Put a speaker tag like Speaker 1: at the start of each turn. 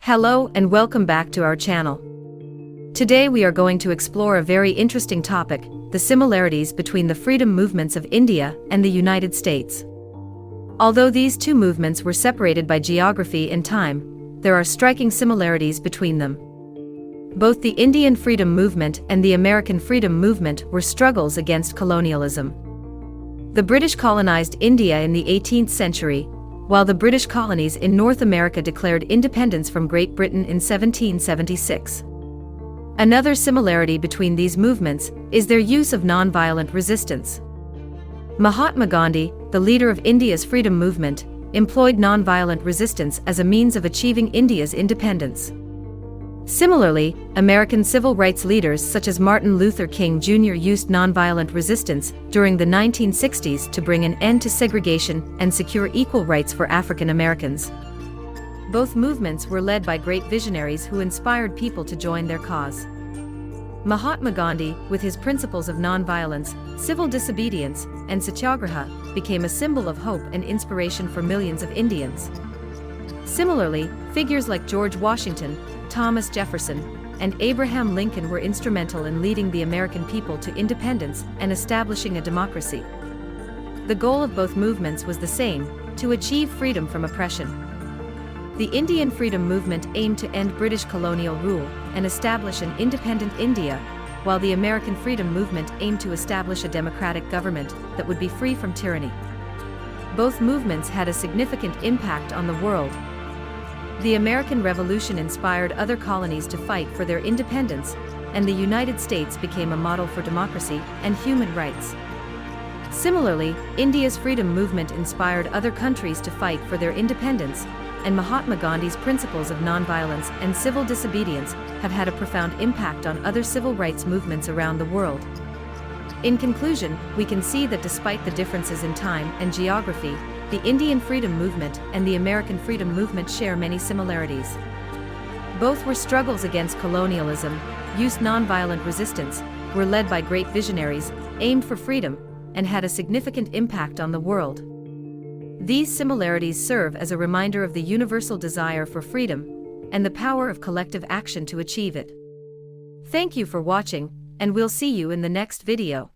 Speaker 1: Hello and welcome back to our channel. Today we are going to explore a very interesting topic, the similarities between the freedom movements of India and the United States. Although these two movements were separated by geography and time, there are striking similarities between them. Both the Indian freedom movement and the American freedom movement were struggles against colonialism. The British colonized India in the 18th century, while the British colonies in North America declared independence from Great Britain in 1776. Another similarity between these movements is their use of non-violent resistance. Mahatma Gandhi, the leader of India's freedom movement, employed non-violent resistance as a means of achieving India's independence. Similarly, American civil rights leaders such as Martin Luther King Jr. used nonviolent resistance during the 1960s to bring an end to segregation and secure equal rights for African Americans. Both movements were led by great visionaries who inspired people to join their cause. Mahatma Gandhi, with his principles of nonviolence, civil disobedience, and satyagraha, became a symbol of hope and inspiration for millions of Indians. Similarly, figures like George Washington, Thomas Jefferson, and Abraham Lincoln were instrumental in leading the American people to independence and establishing a democracy. The goal of both movements was the same: to achieve freedom from oppression. The Indian freedom movement aimed to end British colonial rule and establish an independent India, while the American freedom movement aimed to establish a democratic government that would be free from tyranny. Both movements had a significant impact on the world. The American Revolution inspired other colonies to fight for their independence, and the United States became a model for democracy and human rights. Similarly, India's freedom movement inspired other countries to fight for their independence, and Mahatma Gandhi's principles of nonviolence and civil disobedience have had a profound impact on other civil rights movements around the world. In conclusion, we can see that despite the differences in time and geography, the Indian freedom movement and the American freedom movement share many similarities. Both were struggles against colonialism, used nonviolent resistance, were led by great visionaries, aimed for freedom, and had a significant impact on the world. These similarities serve as a reminder of the universal desire for freedom and the power of collective action to achieve it. Thank you for watching, and we'll see you in the next video.